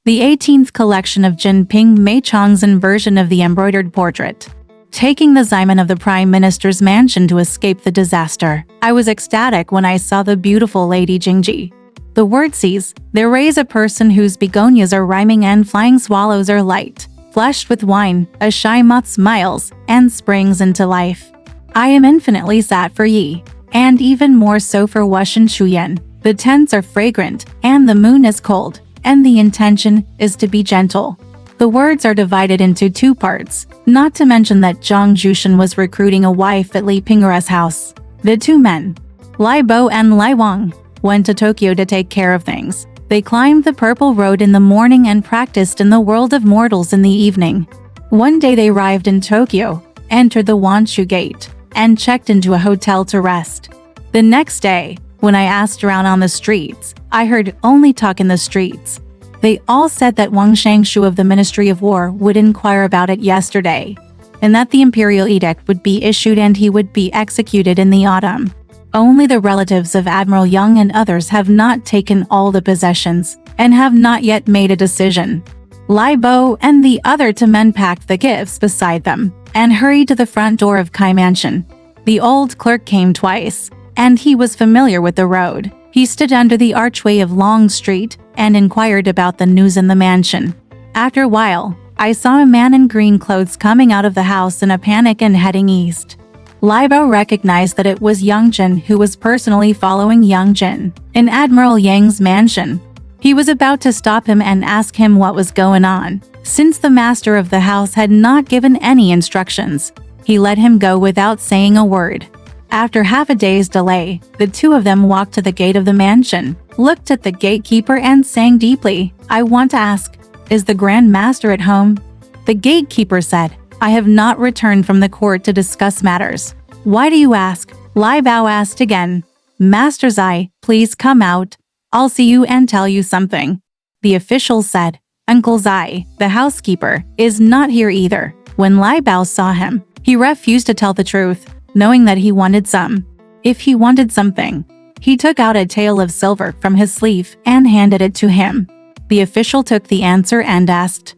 the 18th collection of Jin Ping Mei Chongzhen version of the embroidered portrait. Taking the Ximen of the Prime Minister's mansion to escape the disaster, I was ecstatic when I saw the beautiful Lady Jingji. The word sees, there raise a person whose begonias are rhyming and flying swallows are light, flushed with wine, a shy moth smiles, and springs into life. I am infinitely sad for ye, and even more so for Wushan Shuyan. The tents are fragrant, and the moon is cold, and the intention is to be gentle. The words are divided into two parts, not to mention that Zhang Jushan was recruiting a wife at Li Pingera's house. The two men, Lai Bo and Lai Wang, went to Tokyo to take care of things. They climbed the Purple Road in the morning and practiced in the world of mortals in the evening. One day they arrived in Tokyo, entered the Wanshu Gate, and checked into a hotel to rest. The next day, when I asked around on the streets, I heard only talk in the streets. They all said that Wang Shangshu of the Ministry of War would inquire about it yesterday, and that the imperial edict would be issued and he would be executed in the autumn. Only the relatives of Admiral Yang and others have not taken all the possessions, and have not yet made a decision. Lai Bo and the other two men packed the gifts beside them, and hurried to the front door of Kai Mansion. The old clerk came twice, and he was familiar with the road. He stood under the archway of Long Street and inquired about the news in the mansion. After a while, I saw a man in green clothes coming out of the house in a panic and heading east. Lai Bo recognized that it was Yang Jin who was personally following Yang Jin in Admiral Yang's mansion. He was about to stop him and ask him what was going on. Since the master of the house had not given any instructions, he let him go without saying a word. After half a day's delay, the two of them walked to the gate of the mansion, looked at the gatekeeper and sang deeply, "I want to ask, is the Grand Master at home?" The gatekeeper said, "I have not returned from the court to discuss matters." "Why do you ask?" Lai Bao asked again. "Master Zai, please come out. I'll see you and tell you something." The official said, "Uncle Zai, the housekeeper, is not here either." When Lai Bao saw him, he refused to tell the truth, knowing that he wanted some. If he wanted something, he took out a tael of silver from his sleeve and handed it to him. The official took the answer and asked,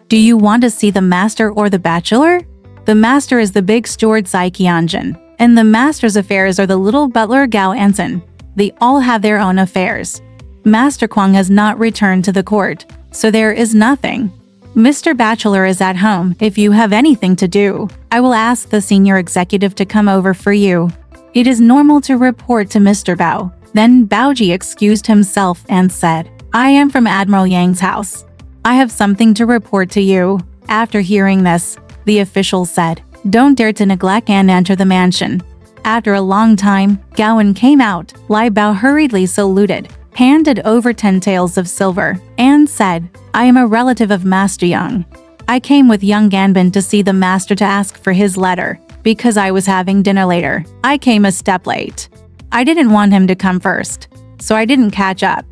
"Do you want to see the master or the bachelor?" The master is the big steward Zai Qianjin, and the master's affairs are the little butler Gao Anson. They all have their own affairs. Master Kwang has not returned to the court, so there is nothing. Mr. Bachelor is at home. If you have anything to do, I will ask the senior executive to come over for you. It is normal to report to Mr. Bao. Then Baoji excused himself and said, "I am from Admiral Yang's house. I have something to report to you." After hearing this, the official said, "Don't dare to neglect and enter the mansion." After a long time, Gowan came out. Lai Bao hurriedly saluted, handed over 10 taels of silver, and said, "I am a relative of Master Yang. I came with young Ganbin to see the master to ask for his letter, because I was having dinner later. I came a step late. I didn't want him to come first, so I didn't catch up."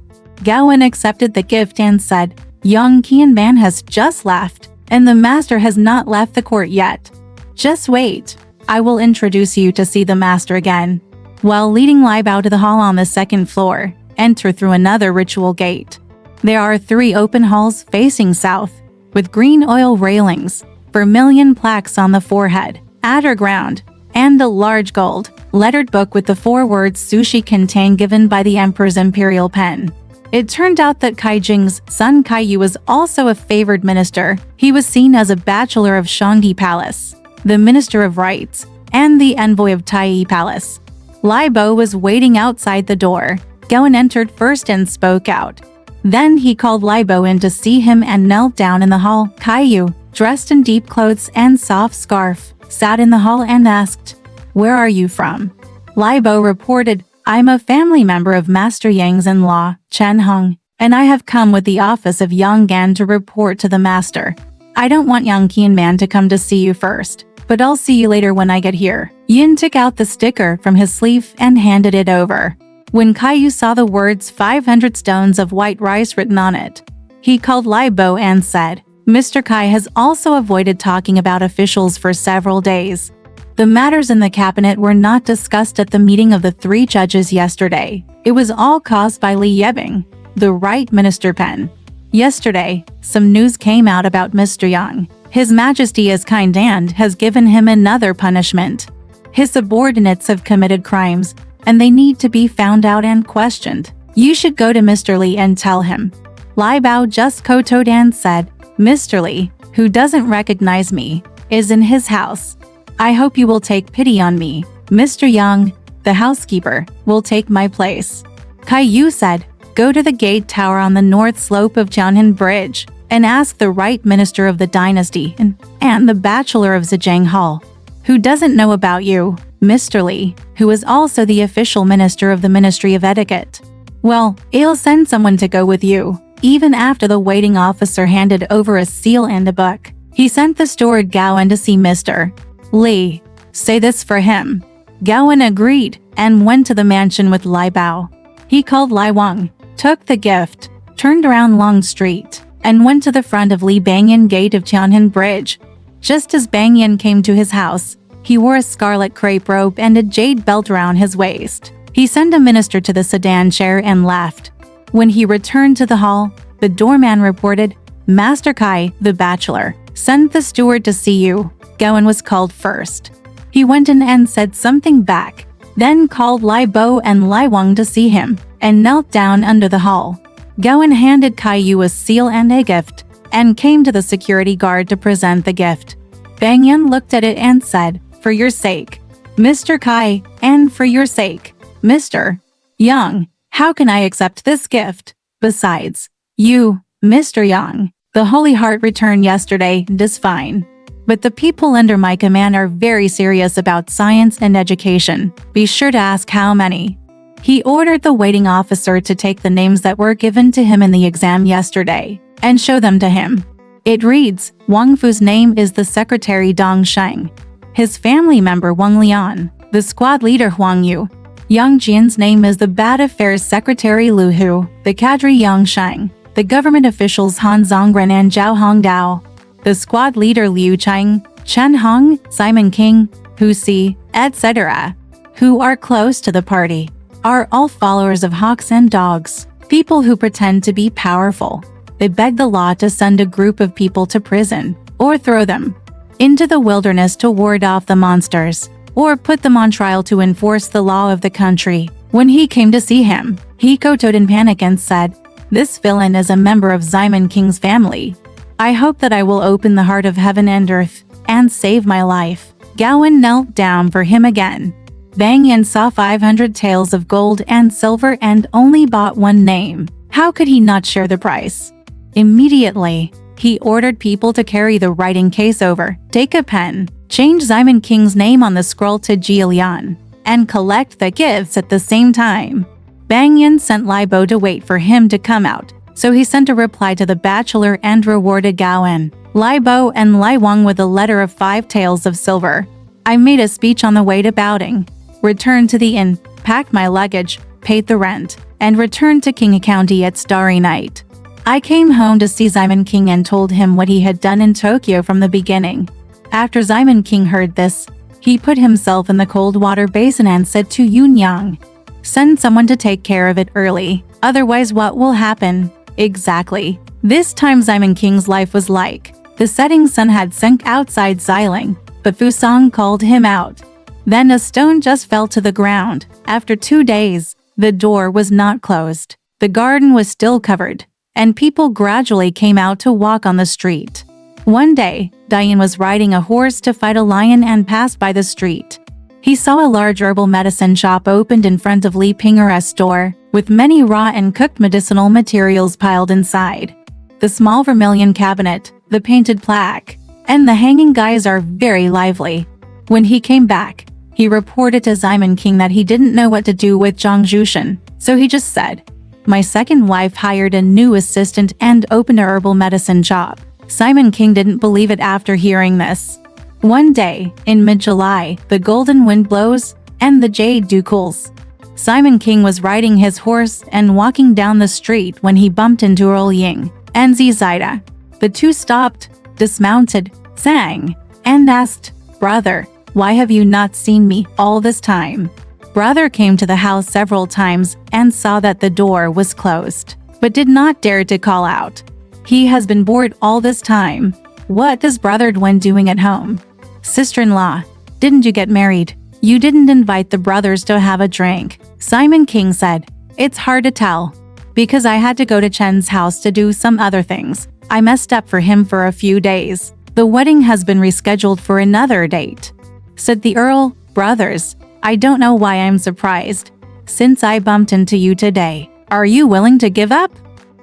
Gowan accepted the gift and said, "Young Qianban has just left, and the master has not left the court yet. Just wait. I will introduce you to see the master again." While leading Lai Bao to the hall on the second floor, enter through another ritual gate. There are 3 open halls facing south, with green oil railings, vermilion plaques on the forehead, underground, and a large gold, lettered book with the 4 words sushi contained given by the emperor's imperial pen. It turned out that Kai Jing's son Kai Yu was also a favored minister. He was seen as a bachelor of Shangdi Palace, the Minister of Rights, and the envoy of Tai Palace. Lai Bo was waiting outside the door. Gowan entered first and spoke out. Then he called Lai Bo in to see him and knelt down in the hall. Kai Yu, dressed in deep clothes and soft scarf, sat in the hall and asked, "Where are you from?" Lai Bo reported, "I'm a family member of Master Yang's in-law, Chen Hong, and I have come with the office of Yang Gan to report to the master. I don't want Yang Qianman to come to see you first, but I'll see you later when I get here." Yin took out the sticker from his sleeve and handed it over. When Kai Yu saw the words 500 stones of white rice written on it, he called Lai Bo and said, "Mr. Kai has also avoided talking about officials for several days. The matters in the cabinet were not discussed at the meeting of the 3 judges yesterday. It was all caused by Li Yebing, the right minister pen. Yesterday, some news came out about Mr. Yang. His Majesty is kind and has given him another punishment. His subordinates have committed crimes, and they need to be found out and questioned. You should go to Mr. Li and tell him. Lai Bao just kowtowed and said, Mr. Li, who doesn't recognize me, is in his house. I hope you will take pity on me. Mr. Yang, the housekeeper, will take my place. Kai Yu said, go to the gate tower on the north slope of Chongzhen Bridge and ask the right minister of the dynasty and the bachelor of Zhejiang Hall, who doesn't know about you, Mr. Li, who is also the official minister of the Ministry of Etiquette. Well, I'll send someone to go with you. Even after the waiting officer handed over a seal and a book, he sent the steward Gowan to see Mr. Li. Say this for him. Gowan agreed and went to the mansion with Lai Bao. He called Lai Wang, took the gift, turned around Long Street, and went to the front of Li Bangyan Gate of Chongzhen Bridge. Just as Bangyan came to his house, he wore a scarlet crepe robe and a jade belt around his waist. He sent a minister to the sedan chair and left. When he returned to the hall, the doorman reported, Master Kai, the bachelor, sent the steward to see you. Gowan was called first. He went in and said something back, then called Lai Bo and Lai Wang to see him, and knelt down under the hall. Gowan handed Kai Yu a seal and a gift, and came to the security guard to present the gift. Bang Yan looked at it and said, for your sake, Mr. Kai, and for your sake, Mr. Yang, how can I accept this gift? Besides, you, Mr. Yang, the Holy Heart returned yesterday and is fine. But the people under my command are very serious about science and education. Be sure to ask how many. He ordered the waiting officer to take the names that were given to him in the exam yesterday and show them to him. It reads, Wang Fu's name is the secretary Dong Sheng, his family member Wang Lian, the squad leader Huang Yu. Yang Jian's name is the Bad Affairs Secretary Lu Hu, the cadre Yang Sheng, the government officials Han Zongren and Zhao Hongdao, the squad leader Liu Cheng, Chen Hong, Simon King, Hu Si, etc., who are close to the party, are all followers of hawks and dogs, people who pretend to be powerful. They beg the law to send a group of people to prison, or throw them into the wilderness to ward off the monsters, or put them on trial to enforce the law of the country. When he came to see him, he kowtowed in panic and said, this villain is a member of Simon King's family. I hope that I will open the heart of heaven and earth and save my life. Gowan knelt down for him again. Bang Yan saw 500 taels of gold and silver and only bought one name. How could he not share the price? Immediately, he ordered people to carry the writing case over, take a pen, change Simon King's name on the scroll to Jilian, and collect the gifts at the same time. Bang Yan sent Lai Bo to wait for him to come out, so he sent a reply to the bachelor and rewarded Gowan, Lai Bo and Lai Wang with a letter of 5 taels of silver. I made a speech on the way to Baoding, returned to the inn, packed my luggage, paid the rent, and returned to King County at starry night. I came home to see Simon King and told him what he had done in Tokyo from the beginning. After Simon King heard this, he put himself in the cold water basin and said to Yun Yang, send someone to take care of it early, otherwise what will happen? Exactly. This time Simon King's life was like, the setting sun had sunk outside Xiling, but Fusang called him out. Then a stone just fell to the ground. After 2 days, the door was not closed. The garden was still covered, and people gradually came out to walk on the street. One day, Diane was riding a horse to fight a lion and passed by the street. He saw a large herbal medicine shop opened in front of Li Ping'er's store, with many raw and cooked medicinal materials piled inside. The small vermilion cabinet, the painted plaque, and the hanging guys are very lively. When he came back, he reported to Simon King that he didn't know what to do with Zhang Zhushan, so he just said, my second wife hired a new assistant and opened a herbal medicine shop. Simon King didn't believe it after hearing this. One day, in mid-July, the golden wind blows, and the jade dew cools. Simon King was riding his horse and walking down the street when he bumped into Earl Ying and Zizida. The two stopped, dismounted, sang, and asked, brother, why have you not seen me all this time? Brother came to the house several times and saw that the door was closed, but did not dare to call out. He has been bored all this time. What is brother Dwen doing at home? Sister-in-law, didn't you get married? You didn't invite the brothers to have a drink. Simon King said, it's hard to tell. Because I had to go to Chen's house to do some other things. I messed up for him for a few days. The wedding has been rescheduled for another date. Said the Earl. Brothers, I don't know why I'm surprised. Since I bumped into you today, are you willing to give up?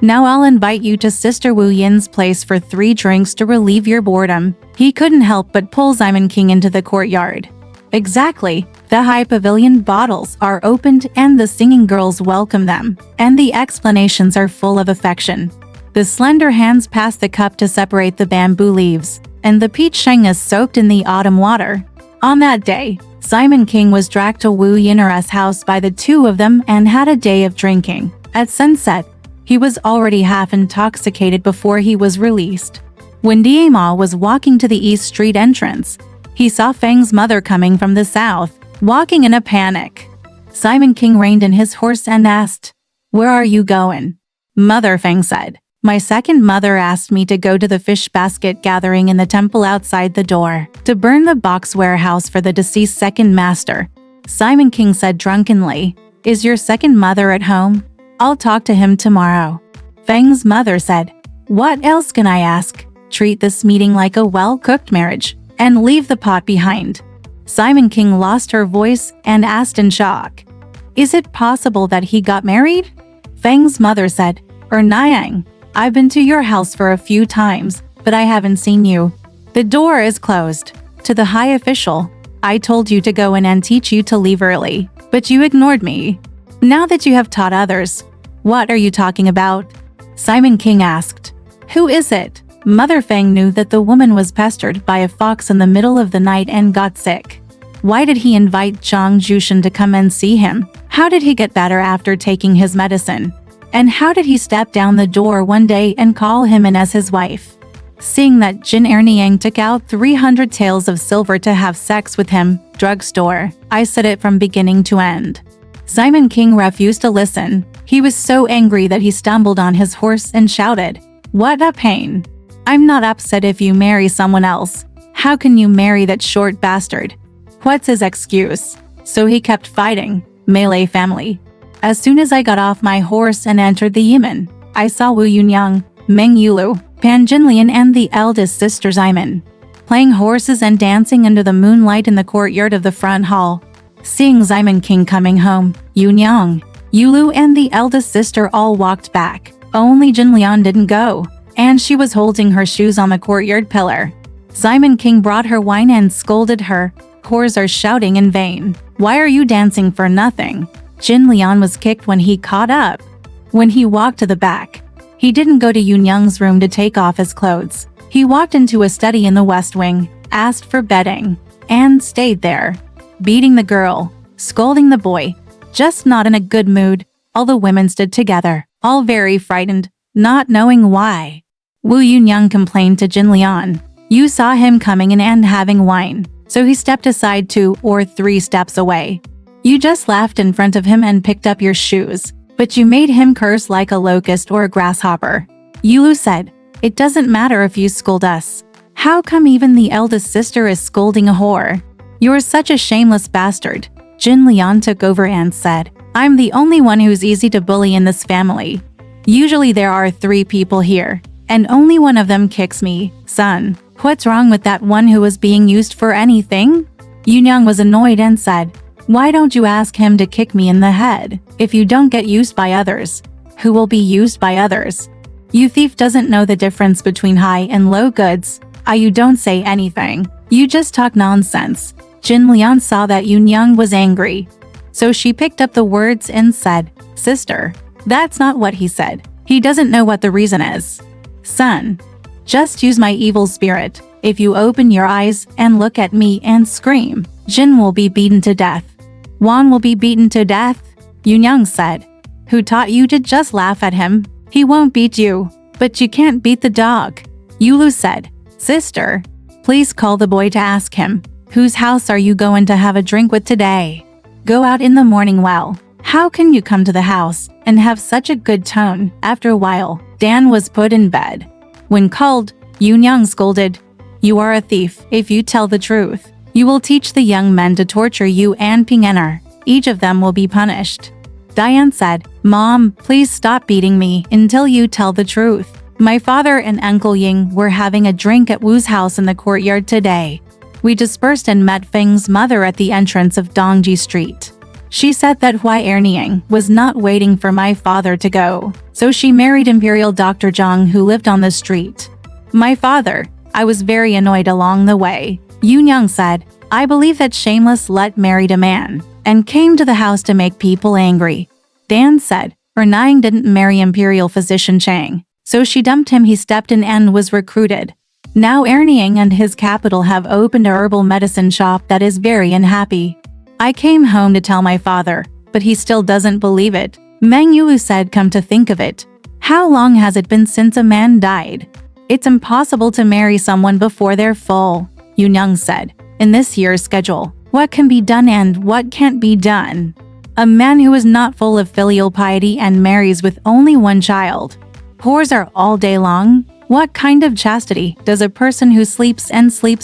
Now I'll invite you to Sister Wu Yin's place for 3 drinks to relieve your boredom. He couldn't help but pull Simon King into the courtyard. Exactly. The high pavilion bottles are opened and the singing girls welcome them, and the explanations are full of affection. The slender hands pass the cup to separate the bamboo leaves, and the peach sheng is soaked in the autumn water. On that day, Simon King was dragged to Wu Yin's house by the 2 of them and had a day of drinking. At sunset, he was already half intoxicated before he was released. When Diema was walking to the East Street entrance, he saw Feng's mother coming from the south, walking in a panic. Simon King reined in his horse and asked, "Where are you going?" "Mother," Feng said, "my second mother asked me to go to the fish basket gathering in the temple outside the door, to burn the box warehouse for the deceased second master." Simon King said drunkenly, "Is your second mother at home? I'll talk to him tomorrow." Feng's mother said, "What else can I ask? Treat this meeting like a well-cooked marriage, and leave the pot behind." Simon King lost her voice and asked in shock, "Is it possible that he got married?" Feng's mother said, "Niang, I've been to your house for a few times, but I haven't seen you. The door is closed." To the high official, "I told you to go in and teach you to leave early, but you ignored me. Now that you have taught others, what are you talking about?" Simon King asked, "Who is it?" Mother Feng knew that the woman was pestered by a fox in the middle of the night and got sick. Why did he invite Zhang Jushan to come and see him? How did he get better after taking his medicine? And how did he step down the door one day and call him in as his wife? Seeing that Jin Erniang took out 300 taels of silver to have sex with him, drugstore, I said it from beginning to end. Simon King refused to listen. He was so angry that he stumbled on his horse and shouted, "What a pain! I'm not upset if you marry someone else. How can you marry that short bastard? What's his excuse?" So he kept fighting. Melee family. As soon as I got off my horse and entered the Yimen, I saw Wu Yunyang, Meng Yulu, Pan Jinlian and the eldest sister Ximen, playing horses and dancing under the moonlight in the courtyard of the front hall. Seeing Simon King coming home, Yunyang, Yulu and the eldest sister all walked back. Only Jinlian didn't go, and she was holding her shoes on the courtyard pillar. Simon King brought her wine and scolded her. Whores are shouting in vain. Why are you dancing for nothing? Jinlian was kicked when he caught up. When he walked to the back, he didn't go to Yunyang's room to take off his clothes. He walked into a study in the west wing, asked for bedding, and stayed there, beating the girl, scolding the boy, just not in a good mood. All the women stood together, all very frightened, not knowing why. Wu Yunyang complained to Jinlian. "You saw him coming in and having wine, so he stepped aside 2 or 3 steps away. You just laughed in front of him and picked up your shoes, but you made him curse like a locust or a grasshopper." Yulu said, "It doesn't matter if you scold us. How come even the eldest sister is scolding a whore? You're such a shameless bastard." Jinlian took over and said, "I'm the only one who's easy to bully in this family. Usually there are 3 people here, and only one of them kicks me. Son, what's wrong with that one who was being used for anything?" Yunyang was annoyed and said, "Why don't you ask him to kick me in the head? If you don't get used by others, who will be used by others? You thief doesn't know the difference between high and low goods. You don't say anything. You just talk nonsense." Jinlian saw that Yunyang was angry, so she picked up the words and said, "Sister, that's not what he said. He doesn't know what the reason is. Son, just use my evil spirit. If you open your eyes and look at me and scream, Jin will be beaten to death. Wan will be beaten to death." Yunyang said, "Who taught you to just laugh at him? He won't beat you, but you can't beat the dog." Yulu said, "Sister, please call the boy to ask him, whose house are you going to have a drink with today? Go out in the morning. Well, how can you come to the house and have such a good tone?" After a while, Dan was put in bed. When called, Yunyang scolded, "You are a thief if you tell the truth. You will teach the young men to torture you and Pingener. Each of them will be punished." Diane said, "Mom, please stop beating me until you tell the truth. My father and Uncle Ying were having a drink at Wu's house in the courtyard today. We dispersed and met Feng's mother at the entrance of Dongji Street. She said that Hui Erniang was not waiting for my father to go, so she married Imperial Dr. Zhang, who lived on the street. My father, I was very annoyed along the way." Yunyang said, "I believe that shameless slut married a man and came to the house to make people angry." Dan said, "Erniang didn't marry Imperial Physician Chang, so she dumped him. He stepped in and was recruited. Now Erniang and his capital have opened a herbal medicine shop that is very unhappy. I came home to tell my father, but he still doesn't believe it." Meng Yulu said, "Come to think of it, how long has it been since a man died? It's impossible to marry someone before they're full." Yunyang said, "In this year's schedule, what can be done and what can't be done? A man who is not full of filial piety and marries with only one child. Whores are all day long. What kind of chastity does a person who sleeps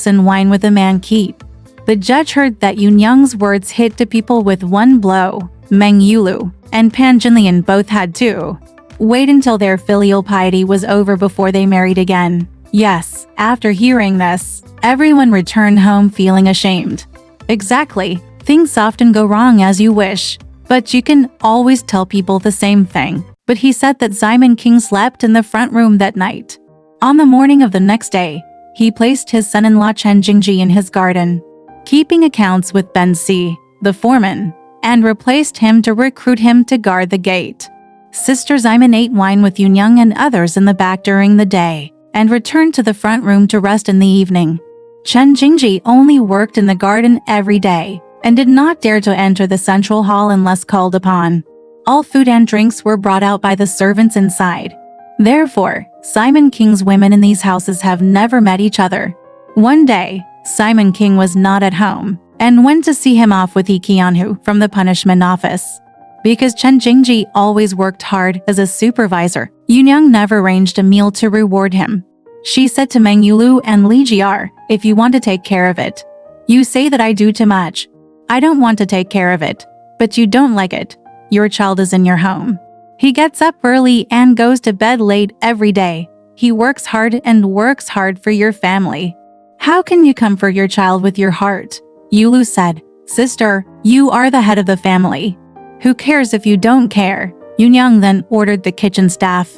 in wine with a man keep?" The judge heard that Yunyang's words hit the people with one blow. Meng Yulu and Pan Jinlian both had to wait until their filial piety was over before they married again. Yes, after hearing this, everyone returned home feeling ashamed. Exactly, things often go wrong as you wish, but you can always tell people the same thing. But he said that Simon King slept in the front room that night. On the morning of the next day, he placed his son-in-law Chen Jingji in his garden, keeping accounts with Ben Si, the foreman, and replaced him to recruit him to guard the gate. Sister Simon ate wine with Yunyang and others in the back during the day, and returned to the front room to rest in the evening. Chen Jingji only worked in the garden every day, and did not dare to enter the central hall unless called upon. All food and drinks were brought out by the servants inside. Therefore, Simon King's women in these houses have never met each other. One day, Simon King was not at home, and went to see him off with Ikianhu from the punishment office. Because Chen Jingji always worked hard as a supervisor, Yunyang never arranged a meal to reward him. She said to Meng Yulu and Li Jiar, "If you want to take care of it, you say that I do too much. I don't want to take care of it, but you don't like it. Your child is in your home. He gets up early and goes to bed late every day. He works hard and works hard for your family. How can you comfort your child with your heart?" Yulu said, "Sister, you are the head of the family. Who cares if you don't care?" Yunyang then ordered the kitchen staff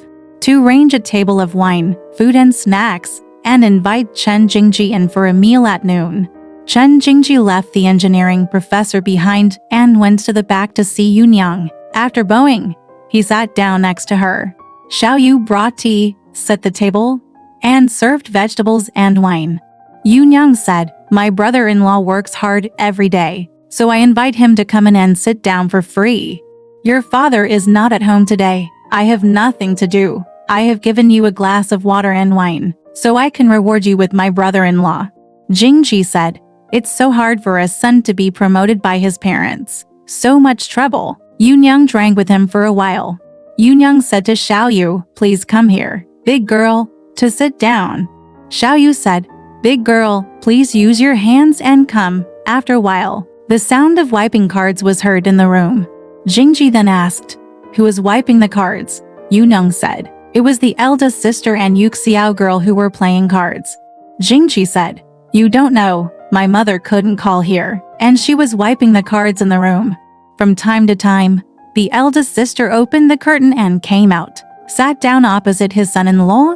to arrange a table of wine, food and snacks, and invite Chen Jingji in for a meal at noon. Chen Jingji left the engineering professor behind and went to the back to see Yunyang. After bowing, he sat down next to her. Xiao Yu brought tea, set the table, and served vegetables and wine. Yunyang said, "My brother-in-law works hard every day, so I invite him to come in and sit down for free. Your father is not at home today. I have nothing to do. I have given you a glass of water and wine, so I can reward you with my brother-in-law." Jingji said, "It's so hard for a son to be promoted by his parents. So much trouble." Yunyang drank with him for a while. Yunyang said to Xiao Yu, "Please come here, big girl, to sit down." Xiao Yu said, "Big girl, please use your hands and come." After a while, the sound of wiping cards was heard in the room. Jingji then asked, "Who is wiping the cards?" Yunyang said, "It was the eldest sister and Yuxiao girl who were playing cards." Jingji said, "You don't know, my mother couldn't call here, and she was wiping the cards in the room." From time to time, the eldest sister opened the curtain and came out, sat down opposite his son-in-law,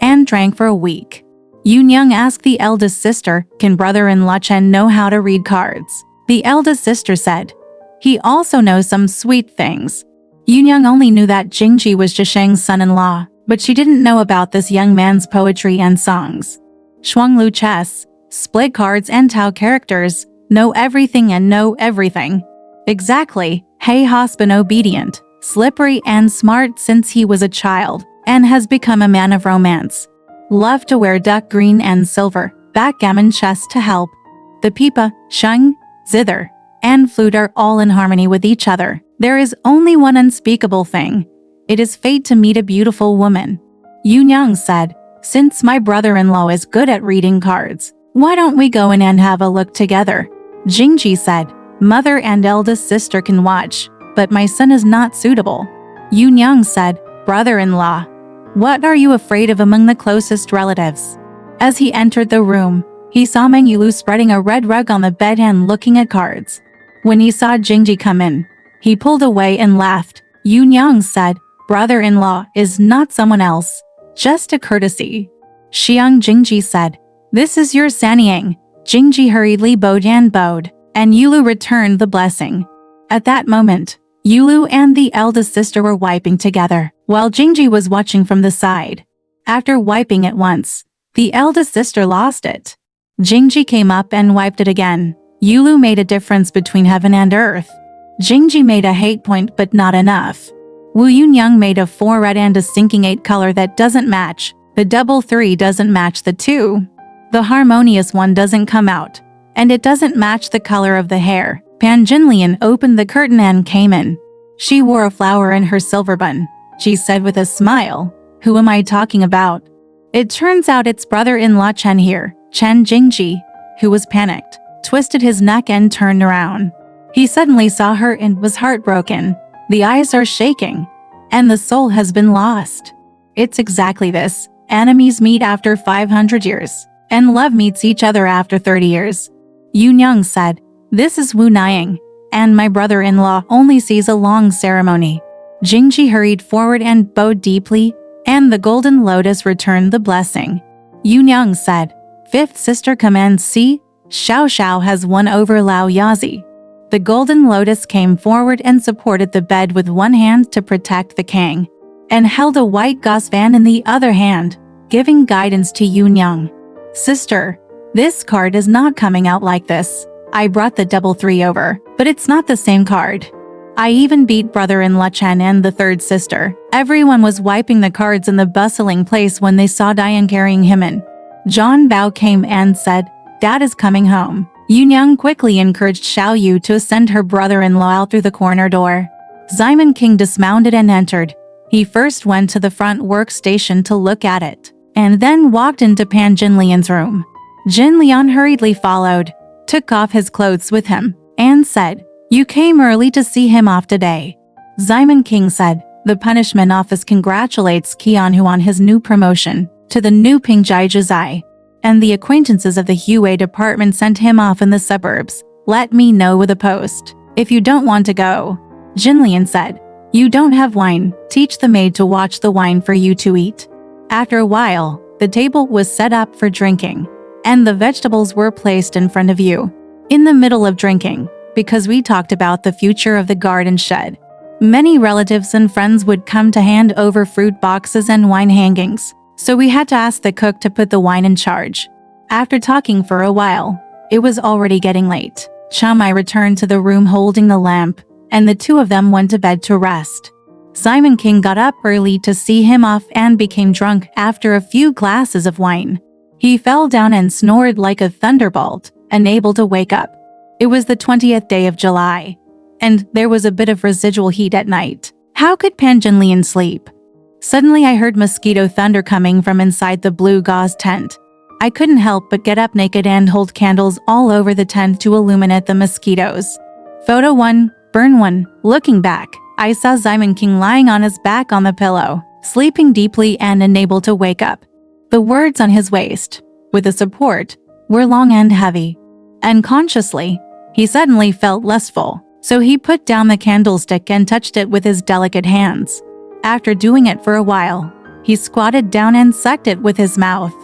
and drank for a week. Yunyang asked the eldest sister, "Can brother-in-law Chen know how to read cards?" The eldest sister said, "He also knows some sweet things." Yunyang only knew that Jingji was Zhisheng's son-in-law, but she didn't know about this young man's poetry and songs. Shuanglu chess, split cards and Tao characters, know everything and know everything. Exactly, He has been obedient, slippery and smart since he was a child, and has become a man of romance. Loved to wear duck green and silver, backgammon chess to help. The pipa, sheng, zither, and flute are all in harmony with each other. There is only one unspeakable thing. It is fate to meet a beautiful woman. Yunyang said, Since my brother-in-law is good at reading cards, why don't we go in and have a look together? Jingji said. Mother and eldest sister can watch, but my son is not suitable. Yunyang said. Brother-in-law, what are you afraid of among the closest relatives? As he entered the room, he saw Meng Yulu spreading a red rug on the bed and looking at cards. When he saw Jingji come in, he pulled away and laughed. Yunyang said, brother-in-law is not someone else, just a courtesy. Xiang Jingji said, this is your Sanyang. Jingji hurriedly bowed, and Yulu returned the blessing. At that moment, Yulu and the eldest sister were wiping together, while Jingji was watching from the side. After wiping it once, the eldest sister lost it. Jingji came up and wiped it again. Yulu made a difference between heaven and earth. Jingji made a hate point but not enough. Wu Yunyang made a 4 red and a sinking 8 color that doesn't match. The double 3 doesn't match the 2. The harmonious one doesn't come out. And it doesn't match the color of the hair. Pan Jinlian opened the curtain and came in. She wore a flower in her silver bun. She said with a smile, who am I talking about? It turns out it's brother-in-law Chen here. Chen Jingji, who was panicked, twisted his neck and turned around. He suddenly saw her and was heartbroken. The eyes are shaking, and the soul has been lost. It's exactly this. Enemies meet after 500 years, and love meets each other after 30 years. Yunyang said, this is Wu Niang, and my brother-in-law only sees a long ceremony. Jingji hurried forward and bowed deeply, and the golden lotus returned the blessing. Yunyang said, fifth sister come and see, Xiao Xiao has won over Lao Yazi. The golden lotus came forward and supported the bed with one hand to protect the king, and held a white gauze fan in the other hand, giving guidance to Yunyang. Sister, this card is not coming out like this. I brought the double 3 over, but it's not the same card. I even beat brother-in-law Chen and the third sister. Everyone was wiping the cards in the bustling place when they saw Diane carrying him in. John Bao came and said, Dad is coming home. Yunyang quickly encouraged Xiao Yu to send her brother-in-law out through the corner door. Ximon King dismounted and entered. He first went to the front workstation to look at it, and then walked into Pan Jinlian's room. Jin Lian hurriedly followed, took off his clothes with him, and said, You came early to see him off today. Ximon King said, The punishment office congratulates Qianhu on his new promotion to the new Pingjai Jizai, and the acquaintances of the Hue department sent him off in the suburbs. Let me know with a post if you don't want to go. Jinlian said, You don't have wine, teach the maid to watch the wine for you to eat. After a while, the table was set up for drinking, and the vegetables were placed in front of you. In the middle of drinking, because we talked about the future of the garden shed, many relatives and friends would come to hand over fruit boxes and wine hangings, so we had to ask the cook to put the wine in charge. After talking for a while, it was already getting late. Chamai returned to the room holding the lamp, and the two of them went to bed to rest. Ximon King got up early to see him off and became drunk after a few glasses of wine. He fell down and snored like a thunderbolt, unable to wake up. It was the 20th day of July, and there was a bit of residual heat at night. How could Pan Jinlian sleep? Suddenly I heard mosquito thunder coming from inside the blue gauze tent. I couldn't help but get up naked and hold candles all over the tent to illuminate the mosquitoes. Photo 1, burn 1. Looking back, I saw Ximon King lying on his back on the pillow, sleeping deeply and unable to wake up. The words on his waist, with the support, were long and heavy. Unconsciously, he suddenly felt lustful, so he put down the candlestick and touched it with his delicate hands. After doing it for a while, he squatted down and sucked it with his mouth.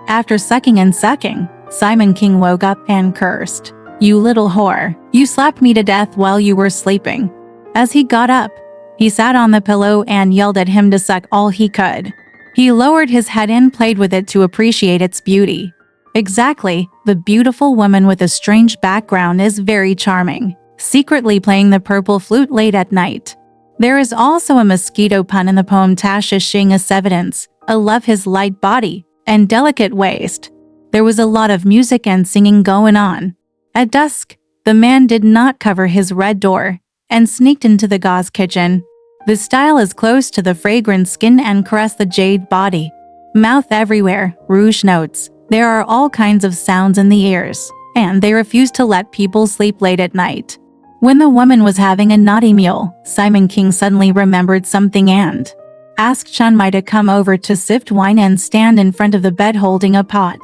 After sucking and sucking, Ximon King woke up and cursed. You little whore, you slapped me to death while you were sleeping. As he got up, he sat on the pillow and yelled at him to suck all he could. He lowered his head and played with it to appreciate its beauty. Exactly, the beautiful woman with a strange background is very charming, secretly playing the purple flute late at night. There is also a mosquito pun in the poem Tasha Xing as evidence. I love his light body and delicate waist. There was a lot of music and singing going on. At dusk, the man did not cover his red door and sneaked into the gauze kitchen. The style is close to the fragrant skin and caressed the jade body. Mouth everywhere, rouge notes. There are all kinds of sounds in the ears, and they refuse to let people sleep late at night. When the woman was having a naughty meal, Simon King suddenly remembered something and asked Chun Mai to come over to sift wine and stand in front of the bed holding a pot.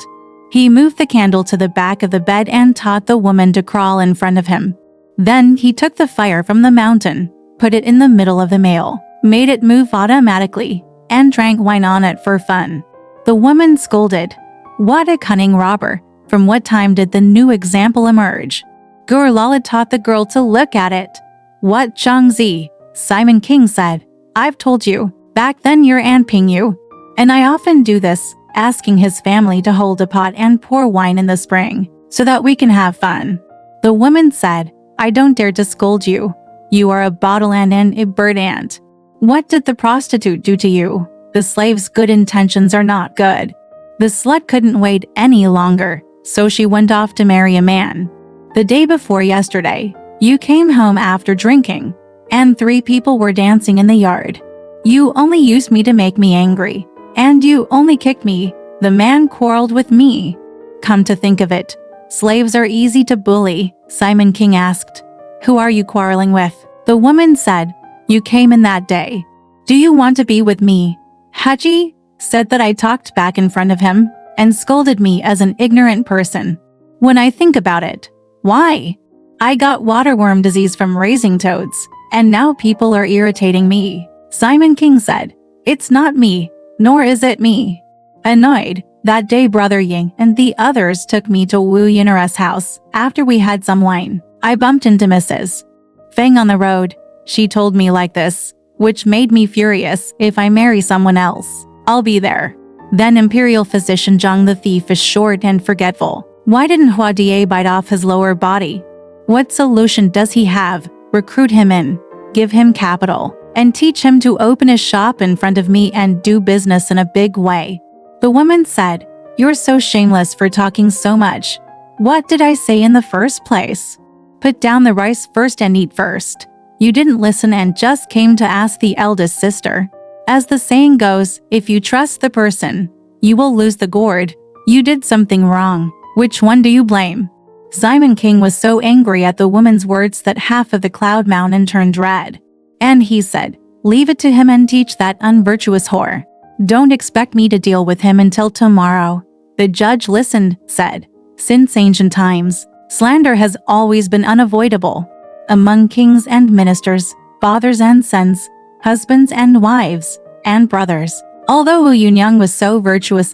He moved the candle to the back of the bed and taught the woman to crawl in front of him. Then he took the fire from the mountain, put it in the middle of the meal, made it move automatically, and drank wine on it for fun. The woman scolded, "What a cunning robber! From what time did the new example emerge?" Gurlala taught the girl to look at it. "What Chongzhen?" Simon King said. "I've told you, back then your aunt ping you. And I often do this, asking his family to hold a pot and pour wine in the spring, so that we can have fun." The woman said, "I don't dare to scold you. You are a bottle ant and a bird ant. What did the prostitute do to you? The slave's good intentions are not good." The slut couldn't wait any longer, so she went off to marry a man. "The day before yesterday, you came home after drinking, and 3 people were dancing in the yard. You only used me to make me angry, and you only kicked me. The man quarreled with me." Come to think of it, slaves are easy to bully. Simon King asked, "Who are you quarreling with?" The woman said, "You came in that day. Do you want to be with me?" Haji said that I talked back in front of him and scolded me as an ignorant person. When I think about it, why? I got waterworm disease from raising toads, and now people are irritating me. Simon King said, "It's not me, nor is it me." Annoyed, that day Brother Ying and the others took me to Wu Yunara's house. After we had some wine, I bumped into Mrs. Feng on the road. She told me like this, which made me furious. "If I marry someone else, I'll be there." Then Imperial Physician Zhang the thief is short and forgetful. Why didn't Hua Die bite off his lower body? What solution does he have? Recruit him in, give him capital, and teach him to open a shop in front of me and do business in a big way. The woman said, "You're so shameless for talking so much. What did I say in the first place? Put down the rice first and eat first. You didn't listen and just came to ask the eldest sister." As the saying goes, if you trust the person, you will lose the gourd. You did something wrong. Which one do you blame? Simon King was so angry at the woman's words that half of the cloud mountain turned red. And he said, "Leave it to him and teach that unvirtuous whore. Don't expect me to deal with him until tomorrow." The judge listened, said, "Since ancient times, slander has always been unavoidable. Among kings and ministers, fathers and sons, husbands and wives, and brothers." Although Wu Yunyang was so virtuous,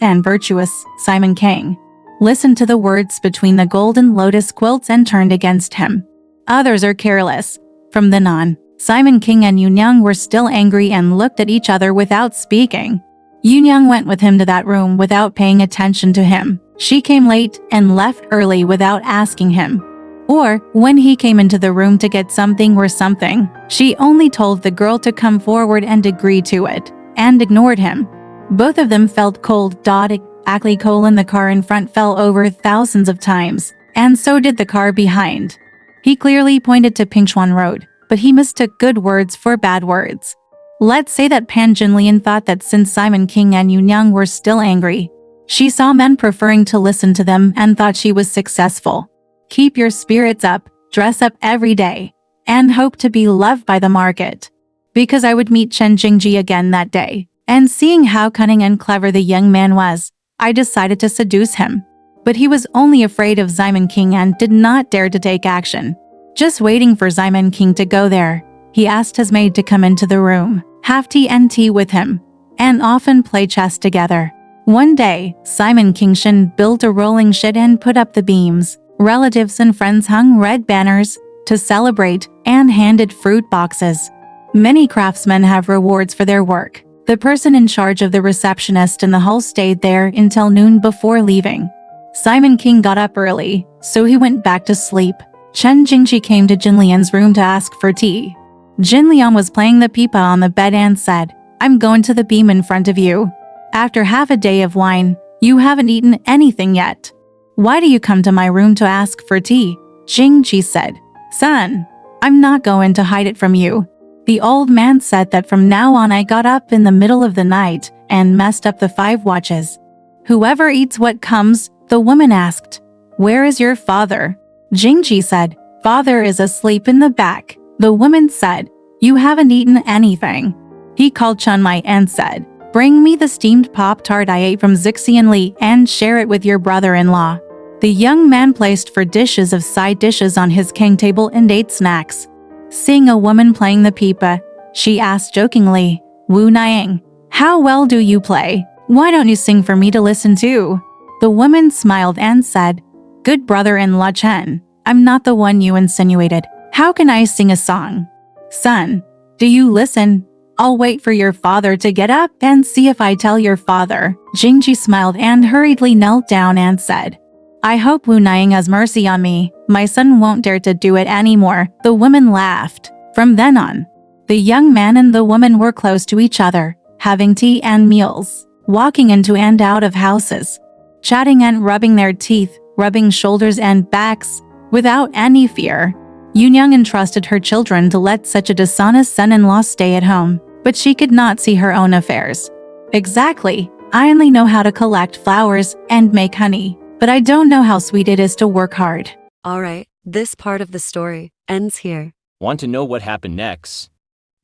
Simon King listened to the words between the golden lotus quilts and turned against him. Others are careless. From then on, Simon King and Yunyang were still angry and looked at each other without speaking. Yunyang went with him to that room without paying attention to him. She came late and left early without asking him. Or, when he came into the room to get something or something, she only told the girl to come forward and agree to it, and ignored him. Both of them felt cold. The car in front fell over thousands of times, and so did the car behind. He clearly pointed to Pingchuan Road, but he mistook good words for bad words. Let's say that Pan Jinlian thought that since Simon King and Yunyang were still angry, she saw men preferring to listen to them and thought she was successful. Keep your spirits up, dress up every day, and hope to be loved by the market. Because I would meet Chen Jingji again that day, and seeing how cunning and clever the young man was, I decided to seduce him. But he was only afraid of Simon King and did not dare to take action. Just waiting for Simon King to go there, he asked his maid to come into the room, have tea and tea with him, and often play chess together. One day, Simon King Shin built a rolling shed and put up the beams. Relatives and friends hung red banners to celebrate and handed fruit boxes. Many craftsmen have rewards for their work. The person in charge of the receptionist in the hall stayed there until noon before leaving. Simon King got up early, so he went back to sleep. Chen Jingji came to Jinlian's room to ask for tea. Jinlian was playing the pipa on the bed and said, "I'm going to the beam in front of you. After half a day of wine, you haven't eaten anything yet. Why do you come to my room to ask for tea?" Jingji said, "Son, I'm not going to hide it from you." The old man said that from now on I got up in the middle of the night and messed up the 5 watches. Whoever eats what comes, the woman asked. Where is your father? Jingji said, Father is asleep in the back. The woman said, You haven't eaten anything. He called Chunmai and said, Bring me the steamed Pop-Tart I ate from Zixian Li and share it with your brother-in-law. The young man placed 4 dishes of side dishes on his king table and ate snacks. Seeing a woman playing the pipa, she asked jokingly, Wu Niang, how well do you play? Why don't you sing for me to listen to? The woman smiled and said, Good brother-in-law Chen, I'm not the one you insinuated. How can I sing a song? Son, do you listen? I'll wait for your father to get up and see if I tell your father. Jingji smiled and hurriedly knelt down and said, I hope Wu Niang has mercy on me. My son won't dare to do it anymore. The woman laughed. From then on, the young man and the woman were close to each other, having tea and meals, walking into and out of houses, chatting and rubbing their teeth, rubbing shoulders and backs, without any fear. Yunyang entrusted her children to let such a dishonest son-in-law stay at home, but she could not see her own affairs. Exactly, I only know how to collect flowers and make honey, but I don't know how sweet it is to work hard. Alright, this part of the story ends here. Want to know what happened next?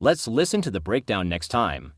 Let's listen to the breakdown next time.